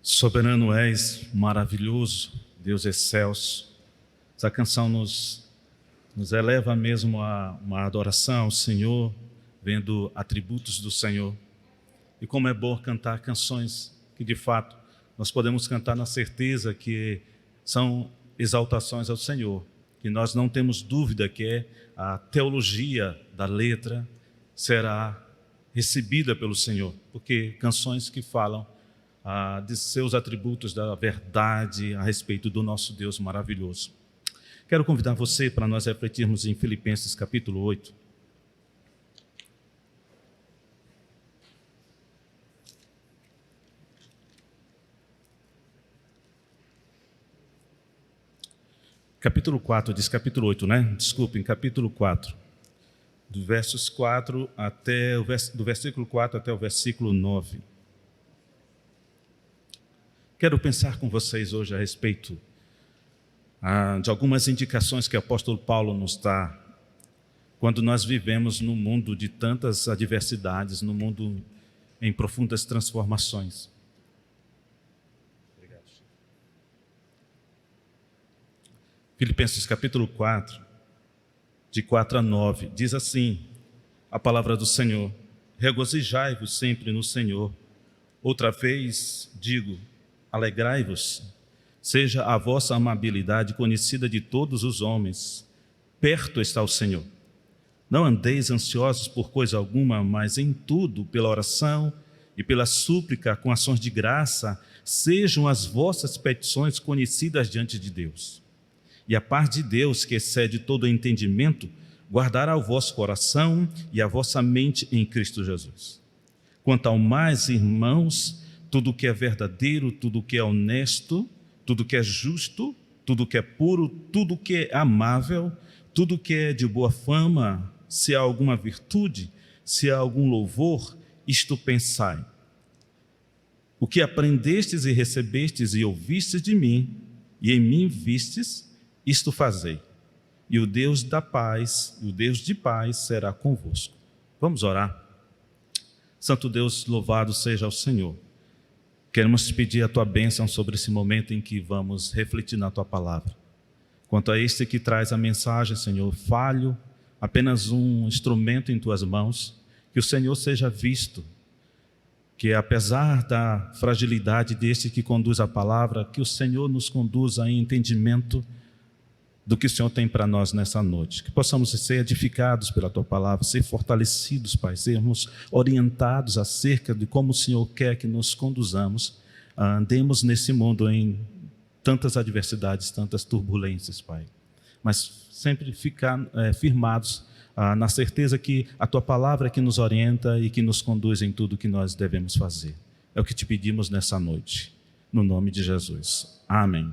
Soberano és, maravilhoso, Deus excelso. Essa canção nos eleva mesmo a uma adoração ao Senhor, vendo atributos do Senhor. E como é bom cantar canções que de fato nós podemos cantar na certeza que são exaltações ao Senhor, que nós não temos dúvida que a teologia da letra será recebida pelo Senhor, porque canções que falam de seus atributos, da verdade a respeito do nosso Deus maravilhoso. Quero convidar você para nós refletirmos em Filipenses capítulo 8. Capítulo 4, diz capítulo 8, né? Desculpem, capítulo 4. Do versículo 4 até o versículo 9. Quero pensar com vocês hoje a respeito de algumas indicações que o apóstolo Paulo nos dá quando nós vivemos num mundo de tantas adversidades, num mundo em profundas transformações. Obrigado. Filipenses capítulo 4, de 4 a 9, diz assim a palavra do Senhor: regozijai-vos sempre no Senhor. Outra vez digo, alegrai-vos. Seja a vossa amabilidade conhecida de todos os homens. Perto está o Senhor. Não andeis ansiosos por coisa alguma, mas em tudo, pela oração e pela súplica, com ações de graça, sejam as vossas petições conhecidas diante de Deus. E a paz de Deus, que excede todo entendimento, guardará o vosso coração e a vossa mente em Cristo Jesus. Quanto ao mais, irmãos, tudo que é verdadeiro, tudo que é honesto, tudo que é justo, tudo que é puro, tudo que é amável, tudo que é de boa fama, se há alguma virtude, se há algum louvor, isto pensai. O que aprendestes e recebestes e ouvistes de mim, e em mim vistes, isto fazei. E o Deus da paz, o Deus de paz será convosco. Vamos orar. Santo Deus, louvado seja o Senhor. Queremos te pedir a tua bênção sobre esse momento em que vamos refletir na tua palavra. Quanto a este que traz a mensagem, Senhor, falho, apenas um instrumento em tuas mãos, que o Senhor seja visto, que apesar da fragilidade deste que conduz a palavra, que o Senhor nos conduza em entendimento do que o Senhor tem para nós nessa noite. Que possamos ser edificados pela tua palavra, ser fortalecidos, Pai, sermos orientados acerca de como o Senhor quer que nos conduzamos, andemos nesse mundo em tantas adversidades, tantas turbulências, Pai. Mas sempre ficar firmados na certeza que a tua palavra é que nos orienta e que nos conduz em tudo que nós devemos fazer. É o que te pedimos nessa noite, no nome de Jesus. Amém.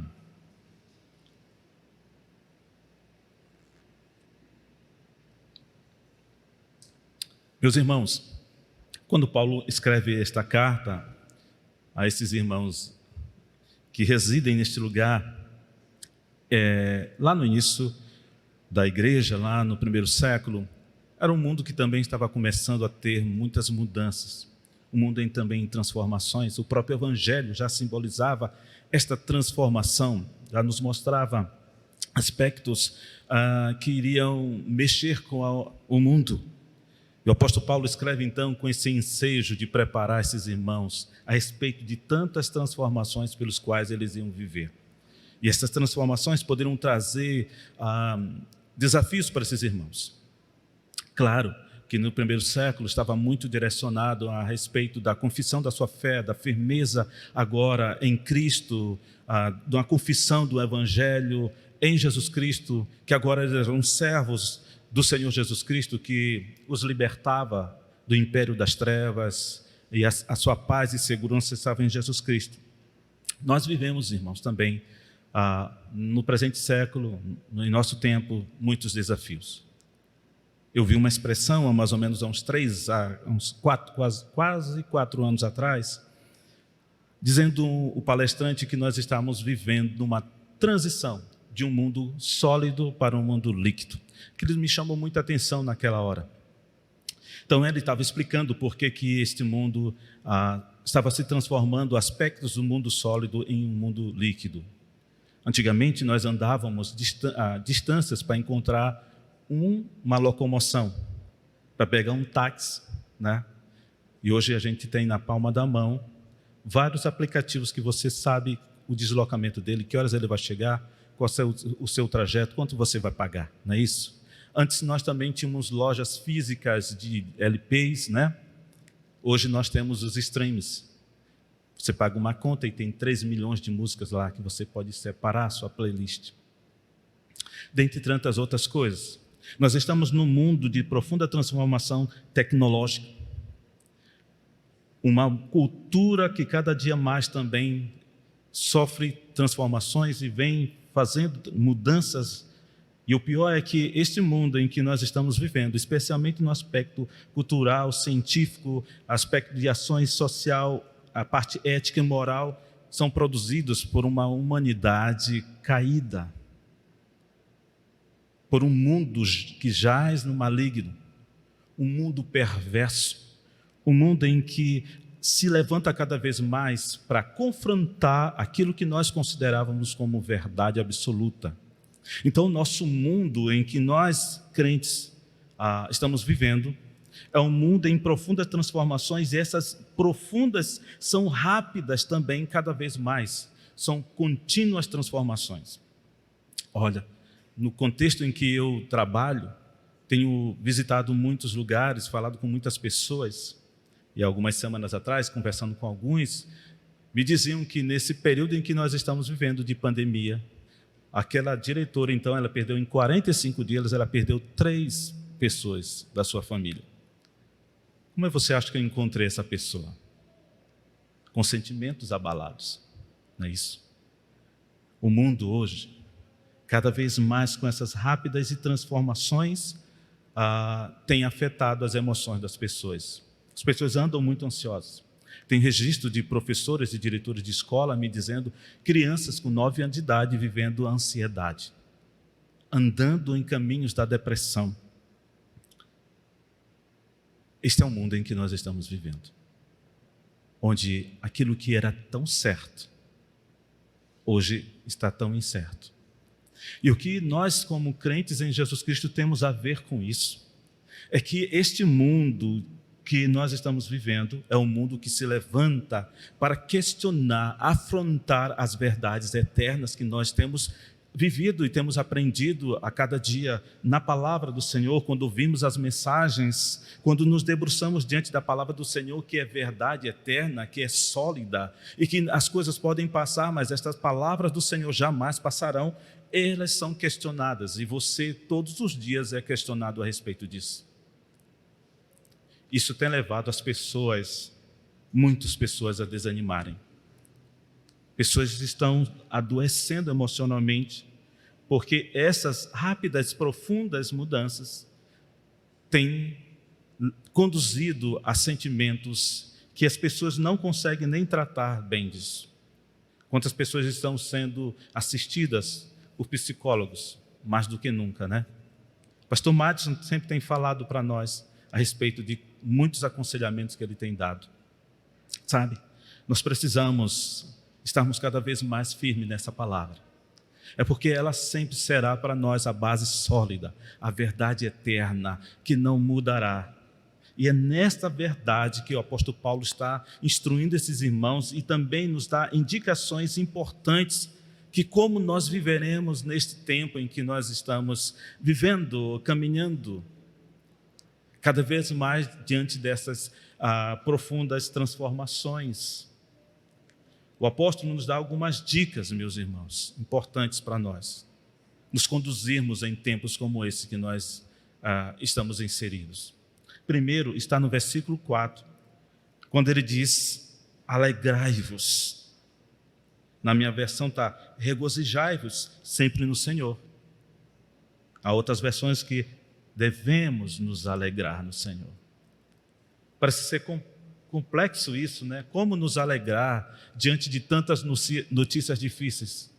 Meus irmãos, quando Paulo escreve esta carta a esses irmãos que residem neste lugar, lá no início da igreja, lá no primeiro século, era um mundo que também estava começando a ter muitas mudanças, um mundo também em transformações. O próprio evangelho já simbolizava esta transformação, já nos mostrava aspectos que iriam mexer com o mundo. E o apóstolo Paulo escreve então com esse ensejo de preparar esses irmãos a respeito de tantas transformações pelos quais eles iam viver. E essas transformações poderiam trazer desafios para esses irmãos. Claro que no primeiro século estava muito direcionado a respeito da confissão da sua fé, da firmeza agora em Cristo, da confissão do Evangelho em Jesus Cristo, que agora eram servos do Senhor Jesus Cristo, que os libertava do império das trevas, e a sua paz e segurança estava em Jesus Cristo. Nós vivemos, irmãos, também no presente século, em nosso tempo, muitos desafios. Eu vi uma expressão há mais ou menos quase 4 anos atrás, dizendo o palestrante que nós estamos vivendo numa transição de um mundo sólido para um mundo líquido. Aquilo me chamou muita atenção naquela hora. Então ele estava explicando por que este mundo estava se transformando aspectos do mundo sólido em um mundo líquido. Antigamente, nós andávamos distâncias para encontrar uma locomoção, para pegar um táxi, né? E hoje a gente tem na palma da mão vários aplicativos que você sabe o deslocamento dele, que horas ele vai chegar, qual é o seu trajeto, quanto você vai pagar, não é isso? Antes nós também tínhamos lojas físicas de LPs, né? Hoje nós temos os streams. Você paga uma conta e tem 3 milhões de músicas lá que você pode separar a sua playlist. Dentre tantas outras coisas. Nós estamos num mundo de profunda transformação tecnológica. Uma cultura que cada dia mais também sofre transformações e vem fazendo mudanças. E o pior é que este mundo em que nós estamos vivendo, especialmente no aspecto cultural, científico, aspecto de ações social, a parte ética e moral, são produzidos por uma humanidade caída, por um mundo que jaz no maligno, um mundo perverso, um mundo em que se levanta cada vez mais para confrontar aquilo que nós considerávamos como verdade absoluta. Então, o nosso mundo em que nós, crentes, estamos vivendo, é um mundo em profundas transformações, e essas profundas são rápidas também, cada vez mais. São contínuas transformações. Olha, no contexto em que eu trabalho, tenho visitado muitos lugares, falado com muitas pessoas, e algumas semanas atrás, conversando com alguns, me diziam que nesse período em que nós estamos vivendo de pandemia, aquela diretora, então, ela perdeu em 45 dias, ela perdeu 3 pessoas da sua família. Como é que você acha que eu encontrei essa pessoa? Com sentimentos abalados, não é isso? O mundo hoje, cada vez mais com essas rápidas transformações, tem afetado as emoções das pessoas. As pessoas andam muito ansiosas. Tem registro de professores e diretores de escola me dizendo crianças com 9 anos de idade vivendo a ansiedade, andando em caminhos da depressão. Este é o mundo em que nós estamos vivendo, onde aquilo que era tão certo, hoje está tão incerto. E o que nós, como crentes em Jesus Cristo, temos a ver com isso, é que este mundo que nós estamos vivendo é um mundo que se levanta para questionar, afrontar as verdades eternas que nós temos vivido e temos aprendido a cada dia na palavra do Senhor, quando ouvimos as mensagens, quando nos debruçamos diante da palavra do Senhor, que é verdade eterna, que é sólida, e que as coisas podem passar, mas estas palavras do Senhor jamais passarão. Elas são questionadas, e você todos os dias é questionado a respeito disso. Isso tem levado as pessoas, muitas pessoas, a desanimarem. Pessoas estão adoecendo emocionalmente, porque essas rápidas, profundas mudanças têm conduzido a sentimentos que as pessoas não conseguem nem tratar bem disso. Quantas pessoas estão sendo assistidas por psicólogos, mais do que nunca, né? Pastor Madison sempre tem falado para nós a respeito de muitos aconselhamentos que ele tem dado. Sabe, nós precisamos estarmos cada vez mais firmes nessa palavra. É porque ela sempre será para nós a base sólida, a verdade eterna, que não mudará. E é nesta verdade que o apóstolo Paulo está instruindo esses irmãos e também nos dá indicações importantes que como nós viveremos neste tempo em que nós estamos vivendo, caminhando, cada vez mais diante dessas profundas transformações. O apóstolo nos dá algumas dicas, meus irmãos, importantes para nós, nos conduzirmos em tempos como esse que nós estamos inseridos. Primeiro, está no versículo 4, quando ele diz, alegrai-vos. Na minha versão está, regozijai-vos sempre no Senhor. Há outras versões que devemos nos alegrar no Senhor. Parece ser complexo isso, né? Como nos alegrar diante de tantas notícias difíceis?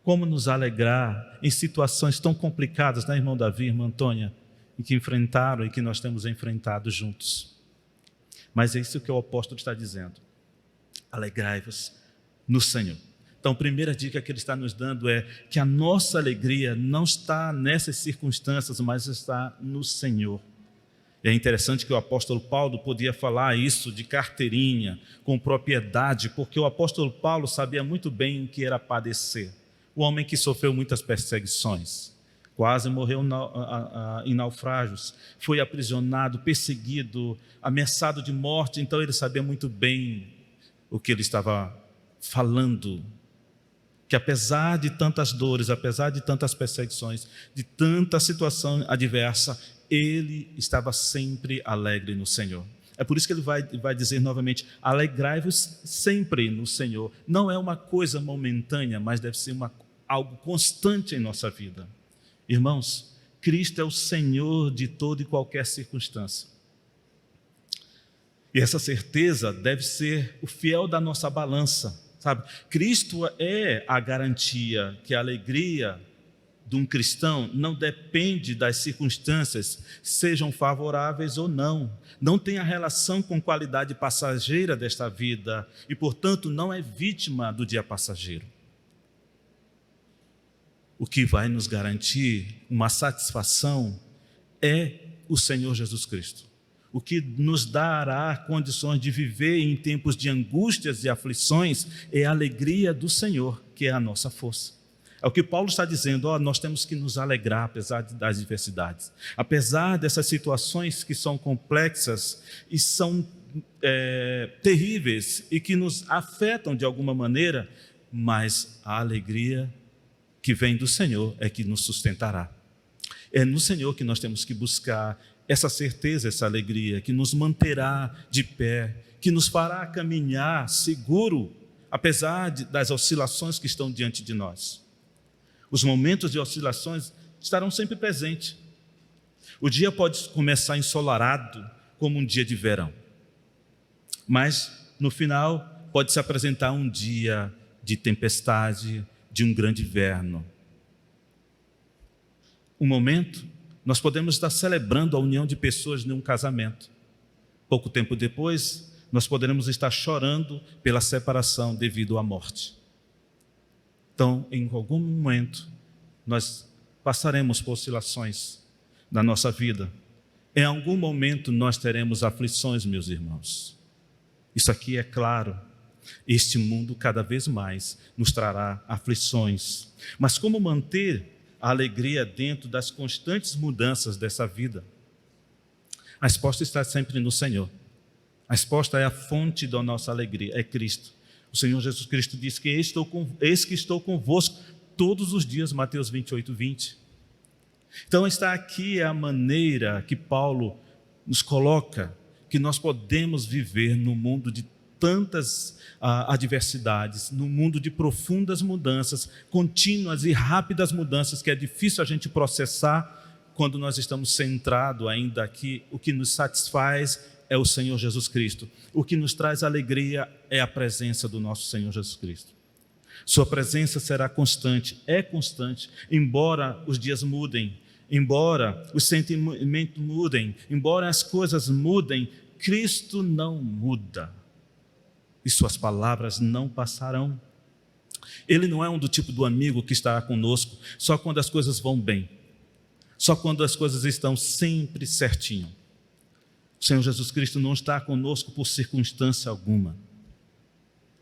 Como nos alegrar em situações tão complicadas, né, irmão Davi, irmã Antônia, e que enfrentaram e que nós temos enfrentado juntos? Mas é isso que o apóstolo está dizendo. Alegrai-vos no Senhor. Então, a primeira dica que ele está nos dando é que a nossa alegria não está nessas circunstâncias, mas está no Senhor. E é interessante que o apóstolo Paulo podia falar isso de carteirinha, com propriedade, porque o apóstolo Paulo sabia muito bem o que era padecer. O homem que sofreu muitas perseguições, quase morreu em naufrágios, foi aprisionado, perseguido, ameaçado de morte, então ele sabia muito bem o que ele estava falando. Que apesar de tantas dores, apesar de tantas perseguições, de tanta situação adversa, ele estava sempre alegre no Senhor. É por isso que ele vai dizer novamente, alegrai-vos sempre no Senhor. Não é uma coisa momentânea, mas deve ser algo constante em nossa vida. Irmãos, Cristo é o Senhor de toda e qualquer circunstância. E essa certeza deve ser o fiel da nossa balança. Sabe? Cristo é a garantia que a alegria de um cristão não depende das circunstâncias, sejam favoráveis ou não. Não tem a relação com qualidade passageira desta vida e, portanto, não é vítima do dia passageiro. O que vai nos garantir uma satisfação é o Senhor Jesus Cristo. O que nos dará condições de viver em tempos de angústias e aflições é a alegria do Senhor, que é a nossa força. É o que Paulo está dizendo, nós temos que nos alegrar apesar das adversidades. Apesar dessas situações que são complexas e são terríveis e que nos afetam de alguma maneira, mas a alegria que vem do Senhor é que nos sustentará. É no Senhor que nós temos que buscar essa certeza, essa alegria, que nos manterá de pé, que nos fará caminhar seguro, apesar das oscilações que estão diante de nós. Os momentos de oscilações estarão sempre presentes. O dia pode começar ensolarado, como um dia de verão. Mas, no final, pode se apresentar um dia de tempestade, de um grande inverno. Um momento, nós podemos estar celebrando a união de pessoas num casamento. Pouco tempo depois, nós poderemos estar chorando pela separação devido à morte. Então, em algum momento, nós passaremos por oscilações na nossa vida. Em algum momento, nós teremos aflições, meus irmãos. Isso aqui é claro. Este mundo, cada vez mais, nos trará aflições. Mas como manter a alegria dentro das constantes mudanças dessa vida? A resposta está sempre no Senhor. A resposta é a fonte da nossa alegria, é Cristo. O Senhor Jesus Cristo diz que eis que estou convosco todos os dias, Mateus 28:20. Então está aqui a maneira que Paulo nos coloca, que nós podemos viver no mundo de tantas adversidades, no mundo de profundas mudanças, contínuas e rápidas mudanças, que é difícil a gente processar quando nós estamos centrados ainda aqui. O que nos satisfaz é o Senhor Jesus Cristo. O que nos traz alegria é a presença do nosso Senhor Jesus Cristo. Sua presença será constante, é constante, embora os dias mudem, embora os sentimentos mudem, embora as coisas mudem, Cristo não muda. E suas palavras não passarão. Ele não é do tipo do amigo que está conosco só quando as coisas vão bem, só quando as coisas estão sempre certinho. O Senhor Jesus Cristo não está conosco por circunstância alguma.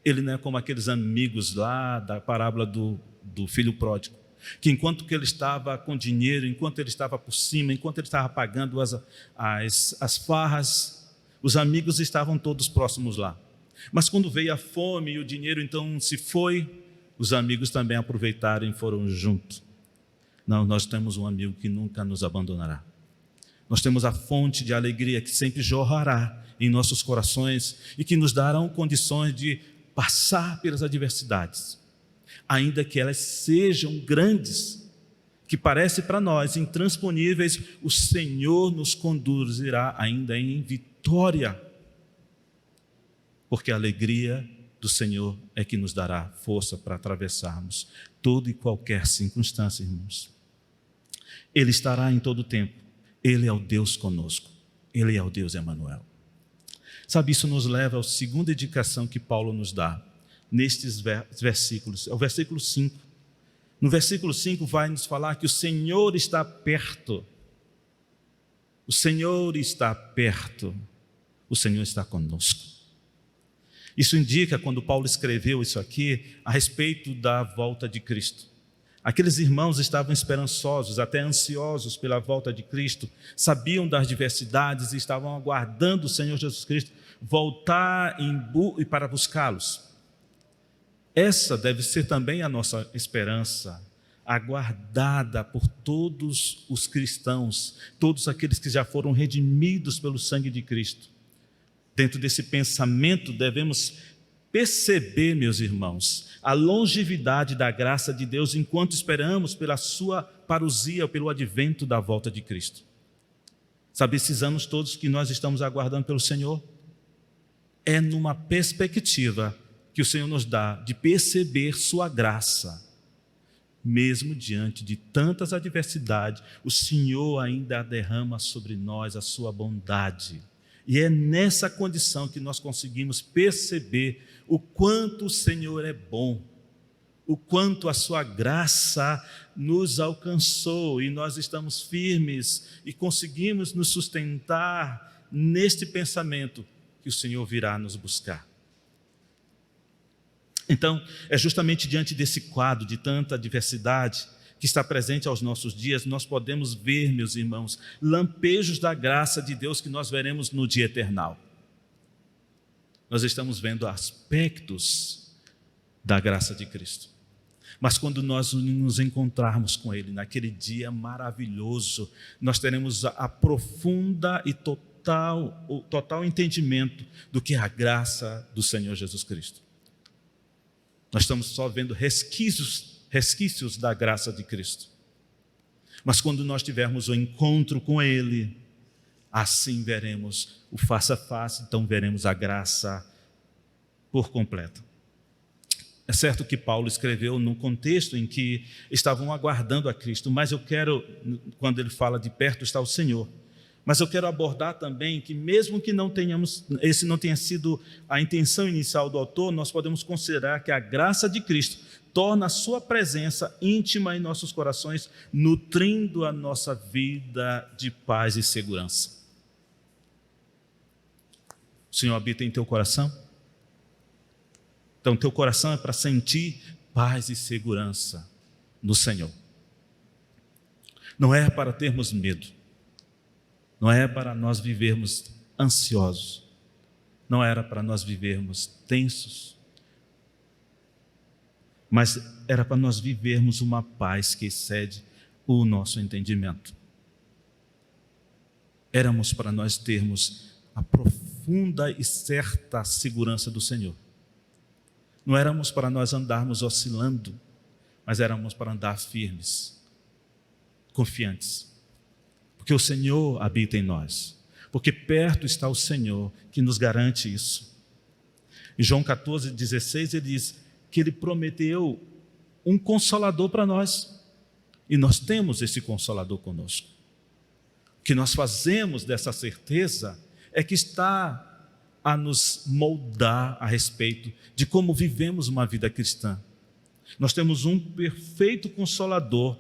Ele não é como aqueles amigos lá da parábola do filho pródigo, que enquanto que ele estava com dinheiro, enquanto ele estava por cima, enquanto ele estava pagando as farras, os amigos estavam todos próximos lá. Mas quando veio a fome e o dinheiro então se foi, os amigos também aproveitaram e foram juntos. Não, nós temos um amigo que nunca nos abandonará. Nós temos a fonte de alegria que sempre jorrará em nossos corações e que nos darão condições de passar pelas adversidades, ainda que elas sejam grandes, que parecem para nós intransponíveis, o Senhor nos conduzirá ainda em vitória, porque a alegria do Senhor é que nos dará força para atravessarmos toda e qualquer circunstância, irmãos. Ele estará em todo o tempo. Ele é o Deus conosco. Ele é o Deus Emanuel. Sabe, isso nos leva à segunda indicação que Paulo nos dá nestes versículos. É o versículo 5. No versículo 5 vai nos falar que o Senhor está perto. O Senhor está perto. O Senhor está conosco. Isso indica, quando Paulo escreveu isso aqui, a respeito da volta de Cristo. Aqueles irmãos estavam esperançosos, até ansiosos pela volta de Cristo, sabiam das diversidades e estavam aguardando o Senhor Jesus Cristo voltar e para buscá-los. Essa deve ser também a nossa esperança, aguardada por todos os cristãos, todos aqueles que já foram redimidos pelo sangue de Cristo. Dentro desse pensamento, devemos perceber, meus irmãos, a longevidade da graça de Deus enquanto esperamos pela sua parousia, pelo advento da volta de Cristo. Sabe, esses anos todos que nós estamos aguardando pelo Senhor, é numa perspectiva que o Senhor nos dá de perceber sua graça. Mesmo diante de tantas adversidades, o Senhor ainda derrama sobre nós a sua bondade. E é nessa condição que nós conseguimos perceber o quanto o Senhor é bom, o quanto a sua graça nos alcançou e nós estamos firmes e conseguimos nos sustentar neste pensamento que o Senhor virá nos buscar. Então, é justamente diante desse quadro de tanta diversidade que está presente aos nossos dias, nós podemos ver, meus irmãos, lampejos da graça de Deus que nós veremos no dia eternal. Nós estamos vendo aspectos da graça de Cristo. Mas quando nós nos encontrarmos com Ele naquele dia maravilhoso, nós teremos a profunda e total entendimento do que é a graça do Senhor Jesus Cristo. Nós estamos só vendo resquícios da graça de Cristo. Mas quando nós tivermos o encontro com Ele, assim veremos o face a face, então veremos a graça por completo. É certo que Paulo escreveu num contexto em que estavam aguardando a Cristo, mas eu quero, quando ele fala de perto está o Senhor, mas eu quero abordar também que mesmo que esse não tenha sido a intenção inicial do autor, nós podemos considerar que a graça de Cristo torna a sua presença íntima em nossos corações, nutrindo a nossa vida de paz e segurança. O Senhor habita em teu coração? Então, teu coração é para sentir paz e segurança no Senhor. Não é para termos medo. Não é para nós vivermos ansiosos. Não era para nós vivermos tensos. Mas era para nós vivermos uma paz que excede o nosso entendimento. Éramos para nós termos a profunda e certa segurança do Senhor. Não éramos para nós andarmos oscilando, mas éramos para andar firmes, confiantes. Porque o Senhor habita em nós. Porque perto está o Senhor que nos garante isso. Em João 14,16 ele diz que Ele prometeu um consolador para nós. E nós temos esse consolador conosco. O que nós fazemos dessa certeza é que está a nos moldar a respeito de como vivemos uma vida cristã. Nós temos um perfeito consolador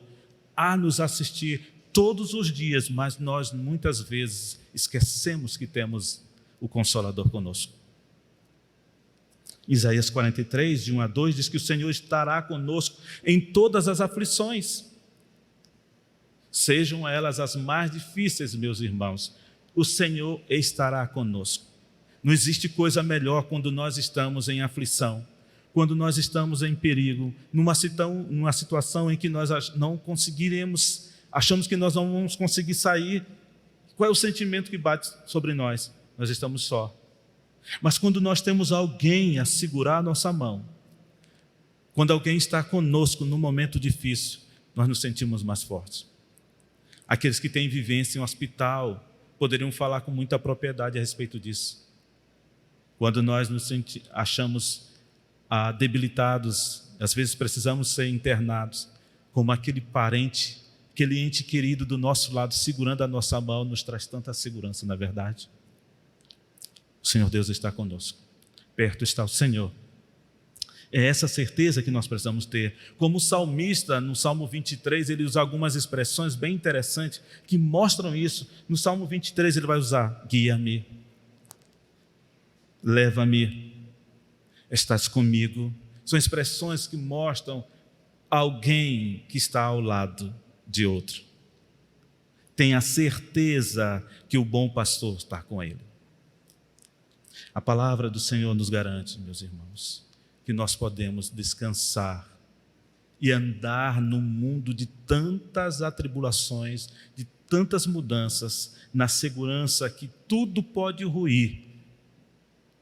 a nos assistir todos os dias, mas nós muitas vezes esquecemos que temos o Consolador conosco. Isaías 43, de 1 a 2, diz que o Senhor estará conosco em todas as aflições, sejam elas as mais difíceis, meus irmãos, o Senhor estará conosco. Não existe coisa melhor quando nós estamos em aflição, quando nós estamos em perigo, numa situação em que nós não conseguiremos, achamos que nós não vamos conseguir sair. Qual é o sentimento que bate sobre nós? Nós estamos só. Mas quando nós temos alguém a segurar a nossa mão, quando alguém está conosco num momento difícil, nós nos sentimos mais fortes. Aqueles que têm vivência em um hospital poderiam falar com muita propriedade a respeito disso. Quando nós nos achamos debilitados, às vezes precisamos ser internados, como aquele parente, aquele ente querido do nosso lado, segurando a nossa mão, nos traz tanta segurança, não é verdade? O Senhor Deus está conosco. Perto está o Senhor. É essa certeza que nós precisamos ter. Como o salmista, no Salmo 23, ele usa algumas expressões bem interessantes que mostram isso. No Salmo 23 ele vai usar: guia-me, leva-me, estás comigo. São expressões que mostram alguém que está ao lado de outro. Tem a certeza que o bom pastor está com ele. A palavra do Senhor nos garante, meus irmãos, que nós podemos descansar e andar no mundo de tantas atribulações, de tantas mudanças, na segurança que tudo pode ruir,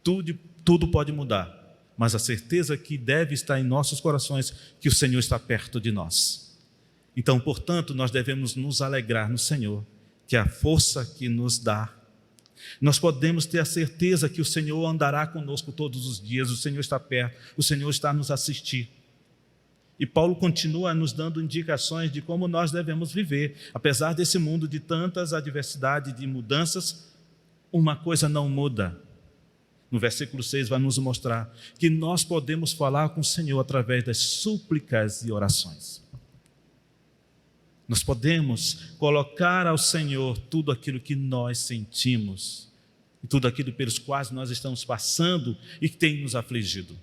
tudo pode mudar, mas a certeza que deve estar em nossos corações que o Senhor está perto de nós. Então, portanto, nós devemos nos alegrar no Senhor, que é a força que nos dá. Nós podemos ter a certeza que o Senhor andará conosco todos os dias, o Senhor está perto, o Senhor está a nos assistir. E Paulo continua nos dando indicações de como nós devemos viver. Apesar desse mundo de tantas adversidades, de mudanças, uma coisa não muda. No versículo 6 vai nos mostrar que nós podemos falar com o Senhor através das súplicas e orações. Nós podemos colocar ao Senhor tudo aquilo que nós sentimos e tudo aquilo pelos quais nós estamos passando e que tem nos afligido.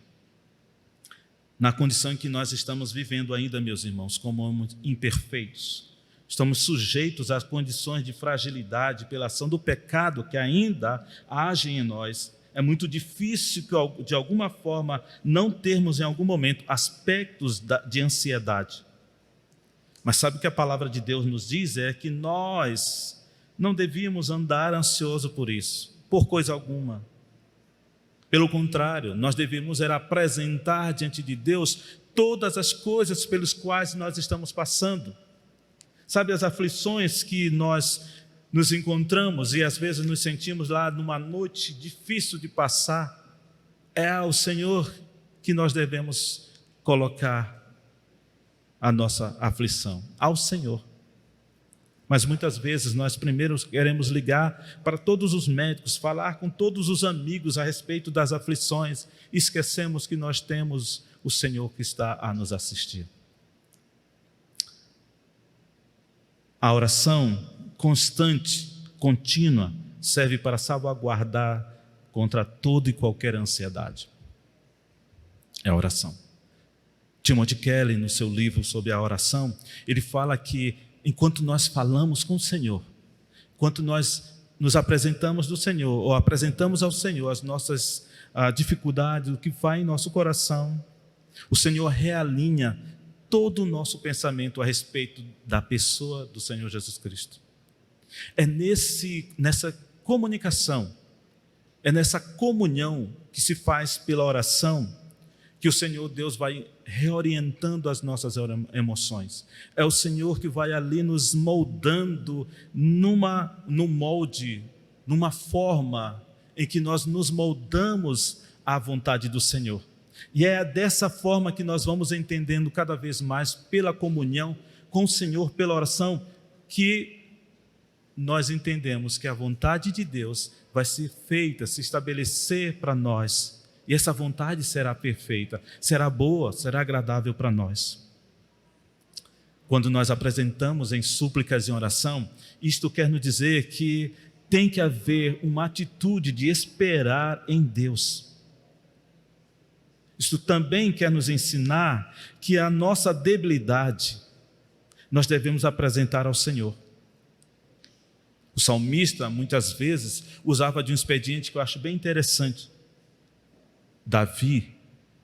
Na condição em que nós estamos vivendo ainda, meus irmãos, como homens imperfeitos, estamos sujeitos às condições de fragilidade pela ação do pecado que ainda age em nós. É muito difícil, de alguma forma, não termos em algum momento aspectos de ansiedade. Mas sabe o que a palavra de Deus nos diz? É que nós não devíamos andar ansioso por isso, por coisa alguma. Pelo contrário, nós devíamos apresentar diante de Deus todas as coisas pelas quais nós estamos passando. Sabe, as aflições que nós nos encontramos e às vezes nos sentimos lá numa noite difícil de passar, é ao Senhor que nós devemos colocar a nossa aflição, ao Senhor. Mas muitas vezes nós primeiro queremos ligar para todos os médicos, falar com todos os amigos a respeito das aflições, e esquecemos que nós temos o Senhor que está a nos assistir. A oração constante, contínua, serve para salvaguardar contra toda e qualquer ansiedade. É a oração. Timothy Keller, no seu livro sobre a oração, ele fala que enquanto nós falamos com o Senhor, enquanto nós nos apresentamos do Senhor, ou apresentamos ao Senhor as nossas dificuldades, o que vai em nosso coração, o Senhor realinha todo o nosso pensamento a respeito da pessoa do Senhor Jesus Cristo. É nessa comunicação, é nessa comunhão que se faz pela oração, que o Senhor Deus vai reorientando as nossas emoções. É o Senhor que vai ali nos moldando num molde, numa forma em que nós nos moldamos à vontade do Senhor. E é dessa forma que nós vamos entendendo cada vez mais pela comunhão com o Senhor, pela oração, que nós entendemos que a vontade de Deus vai ser feita, se estabelecer para nós. E essa vontade será perfeita, será boa, será agradável para nós. Quando nós apresentamos em súplicas e oração, isto quer nos dizer que tem que haver uma atitude de esperar em Deus. Isto também quer nos ensinar que a nossa debilidade nós devemos apresentar ao Senhor. O salmista, muitas vezes, usava de um expediente que eu acho bem interessante. Davi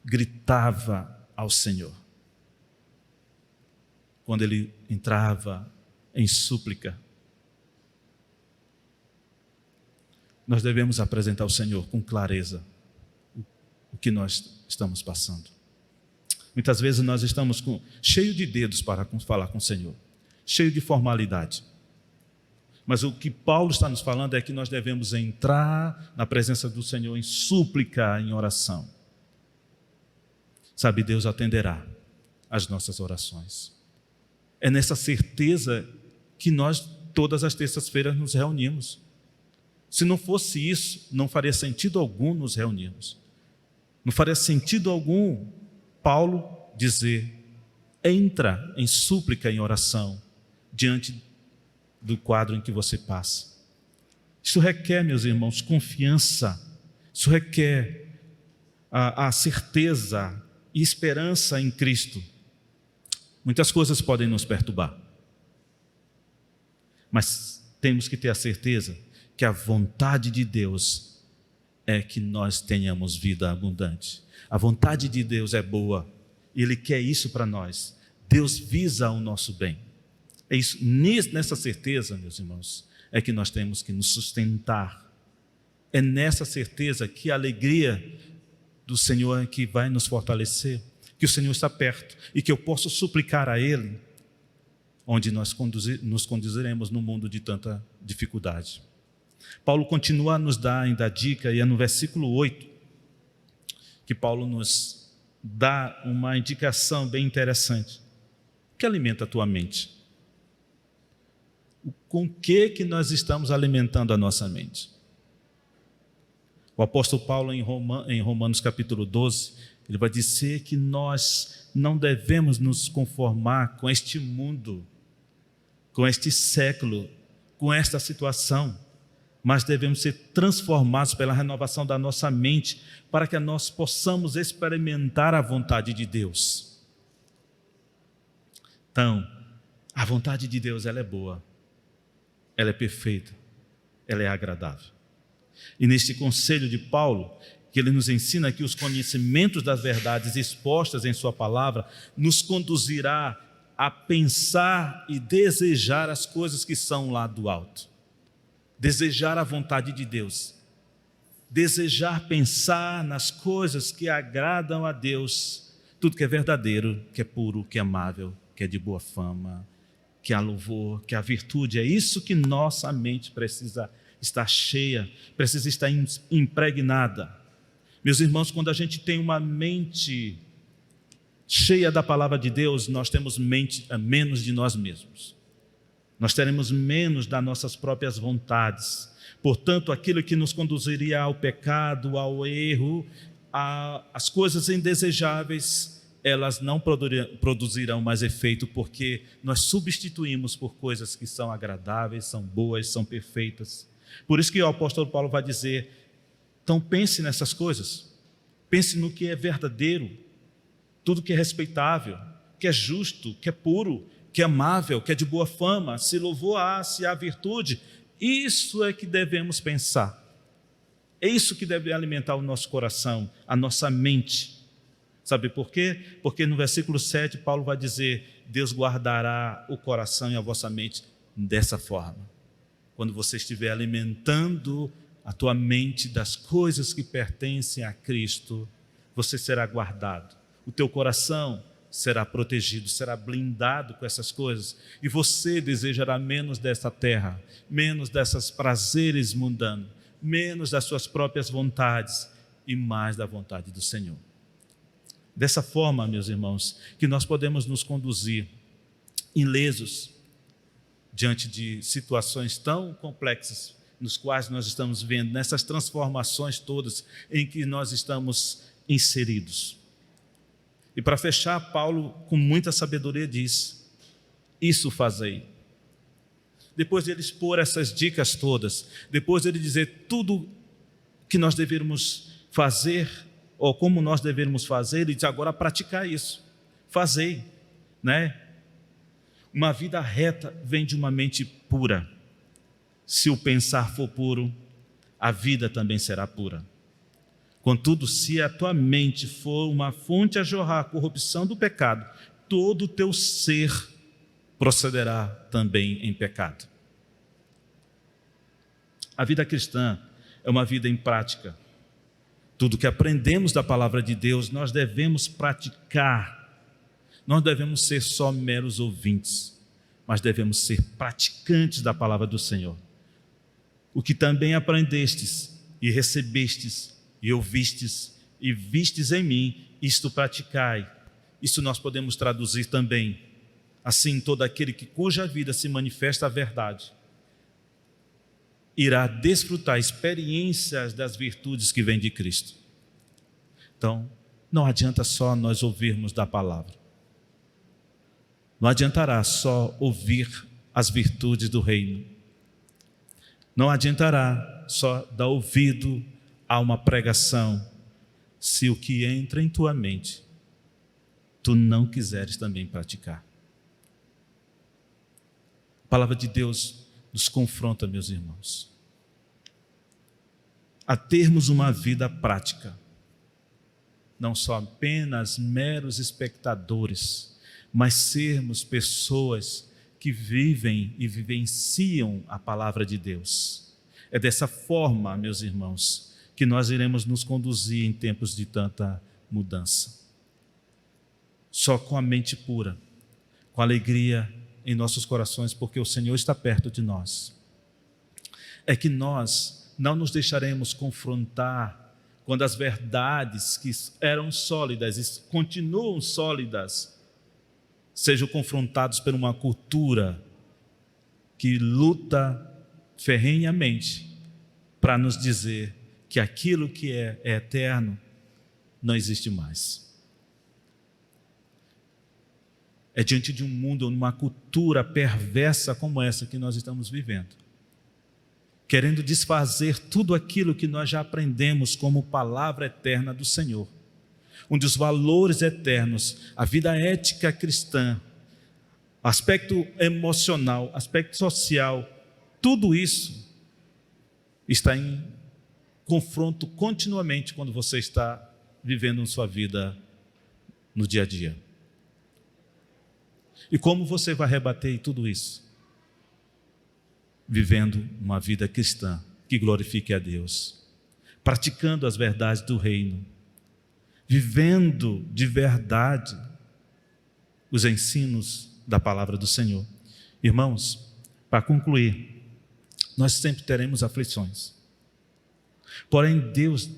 gritava ao Senhor. Quando ele entrava em súplica, nós devemos apresentar ao Senhor com clareza o que nós estamos passando. Muitas vezes nós estamos cheio de dedos para falar com o Senhor, cheio de formalidade. Mas o que Paulo está nos falando é que nós devemos entrar na presença do Senhor em súplica, em oração. Sabe, Deus atenderá as nossas orações. É nessa certeza que nós, todas as terças-feiras, nos reunimos. Se não fosse isso, não faria sentido algum nos reunirmos. Não faria sentido algum Paulo dizer: entra em súplica, em oração, diante do quadro em que você passa. Isso requer, meus irmãos, confiança. Isso requer a certeza e esperança em Cristo. Muitas coisas podem nos perturbar, mas temos que ter a certeza que a vontade de Deus é que nós tenhamos vida abundante. A vontade de Deus é boa, e Ele quer isso para nós. Deus visa o nosso bem. É isso, nessa certeza, meus irmãos, é que nós temos que nos sustentar. É nessa certeza que a alegria do Senhor é que vai nos fortalecer, que o Senhor está perto e que eu posso suplicar a Ele, onde nós nos conduziremos no mundo de tanta dificuldade. Paulo continua a nos dar ainda a dica, e é no versículo 8 que Paulo nos dá uma indicação bem interessante. O que alimenta a tua mente? Com que nós estamos alimentando a nossa mente? O apóstolo Paulo, em Romanos capítulo 12, ele vai dizer que nós não devemos nos conformar com este mundo, com este século, com esta situação, mas devemos ser transformados pela renovação da nossa mente, para que nós possamos experimentar a vontade de Deus. Então, a vontade de Deus, ela é boa, ela é perfeita, ela é agradável. E neste conselho de Paulo, que ele nos ensina que os conhecimentos das verdades expostas em sua palavra nos conduzirá a pensar e desejar as coisas que são lá do alto. Desejar a vontade de Deus. Desejar pensar nas coisas que agradam a Deus. Tudo que é verdadeiro, que é puro, que é amável, que é de boa fama, que há louvor, que há virtude. É isso que nossa mente precisa estar cheia, precisa estar impregnada. Meus irmãos, quando a gente tem uma mente cheia da palavra de Deus, nós temos menos de nós mesmos. Nós teremos menos das nossas próprias vontades. Portanto, aquilo que nos conduziria ao pecado, ao erro, às coisas indesejáveis, elas não produzirão mais efeito, porque nós substituímos por coisas que são agradáveis, são boas, são perfeitas. Por isso que o apóstolo Paulo vai dizer: então pense nessas coisas, pense no que é verdadeiro, tudo que é respeitável, que é justo, que é puro, que é amável, que é de boa fama, se louvor há, se há virtude. Isso é que devemos pensar. É isso que deve alimentar o nosso coração, a nossa mente. Sabe por quê? Porque no versículo 7 Paulo vai dizer: Deus guardará o coração e a vossa mente dessa forma. Quando você estiver alimentando a tua mente das coisas que pertencem a Cristo, você será guardado. O teu coração será protegido, será blindado com essas coisas, e você desejará menos desta terra, menos desses prazeres mundanos, menos das suas próprias vontades e mais da vontade do Senhor. Dessa forma, meus irmãos, que nós podemos nos conduzir ilesos diante de situações tão complexas nos quais nós estamos vendo, nessas transformações todas em que nós estamos inseridos. E para fechar, Paulo, com muita sabedoria, diz: isso fazei. Depois de ele expor essas dicas todas, depois de ele dizer tudo que nós devemos fazer, ou como nós devemos fazer, ele diz: agora praticar isso, fazei, né? Uma vida reta vem de uma mente pura. Se o pensar for puro, a vida também será pura. Contudo, se a tua mente for uma fonte a jorrar a corrupção do pecado, todo o teu ser procederá também em pecado. A vida cristã é uma vida em prática. Tudo que aprendemos da palavra de Deus, nós devemos praticar. Não devemos ser só meros ouvintes, mas devemos ser praticantes da palavra do Senhor. O que também aprendestes e recebestes e ouvistes e vistes em mim, isto praticai. Isso nós podemos traduzir também. Assim, todo aquele cuja vida se manifesta a verdade. irá desfrutar experiências das virtudes que vêm de Cristo. Então, não adianta só nós ouvirmos da palavra. Não adiantará só ouvir as virtudes do reino. Não adiantará só dar ouvido a uma pregação, se o que entra em tua mente, tu não quiseres também praticar. A palavra de Deus nos confronta, meus irmãos, a termos uma vida prática, não só apenas meros espectadores, mas sermos pessoas que vivem e vivenciam a palavra de Deus. É dessa forma, meus irmãos, que nós iremos nos conduzir em tempos de tanta mudança. Só com a mente pura, com alegria em nossos corações, porque o Senhor está perto de nós, é que nós não nos deixaremos confrontar quando as verdades que eram sólidas e continuam sólidas sejam confrontados por uma cultura que luta ferrenhamente para nos dizer que aquilo que é eterno não existe mais. É diante de um mundo, uma cultura perversa como essa que nós estamos vivendo, querendo desfazer tudo aquilo que nós já aprendemos como palavra eterna do Senhor, onde os valores eternos, a vida ética cristã, aspecto emocional, aspecto social, tudo isso está em confronto continuamente quando você está vivendo sua vida no dia a dia. E como você vai rebater tudo isso? Vivendo uma vida cristã que glorifique a Deus, praticando as verdades do reino, vivendo de verdade os ensinos da palavra do Senhor. Irmãos, para concluir, nós sempre teremos aflições, porém Deus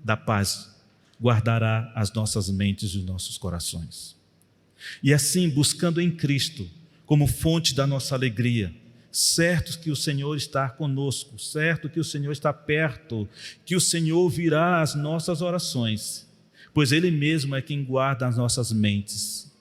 da paz guardará as nossas mentes e os nossos corações. E assim, buscando em Cristo como fonte da nossa alegria, certo que o Senhor está conosco, certo que o Senhor está perto, que o Senhor ouvirá as nossas orações, pois Ele mesmo é quem guarda as nossas mentes.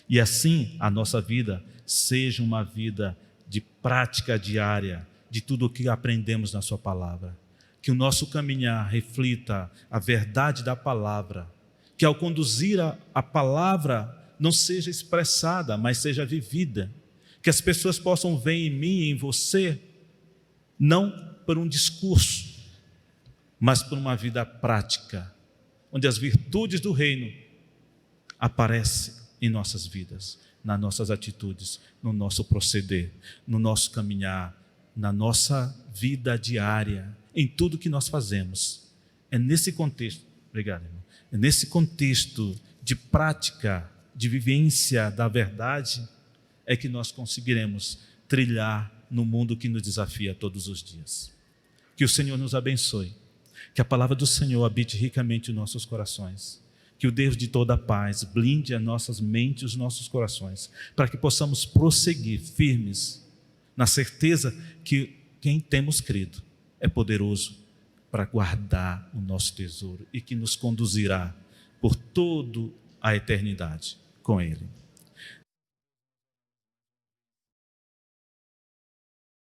E assim a nossa vida seja uma vida de prática diária de tudo o que aprendemos na sua palavra. Que o nosso caminhar reflita a verdade da palavra, que ao conduzir a palavra não seja expressada, mas seja vivida. Que as pessoas possam ver em mim e em você, não por um discurso, mas por uma vida prática, onde as virtudes do reino aparecem em nossas vidas, nas nossas atitudes, no nosso proceder, no nosso caminhar, na nossa vida diária, em tudo que nós fazemos. É nesse contexto, obrigado, irmão, é nesse contexto de prática, de vivência da verdade, é que nós conseguiremos trilhar no mundo que nos desafia todos os dias. Que o Senhor nos abençoe, que a palavra do Senhor habite ricamente em nossos corações, que o Deus de toda a paz blinde as nossas mentes e os nossos corações, para que possamos prosseguir firmes, na certeza que quem temos crido é poderoso para guardar o nosso tesouro e que nos conduzirá por toda a eternidade com Ele.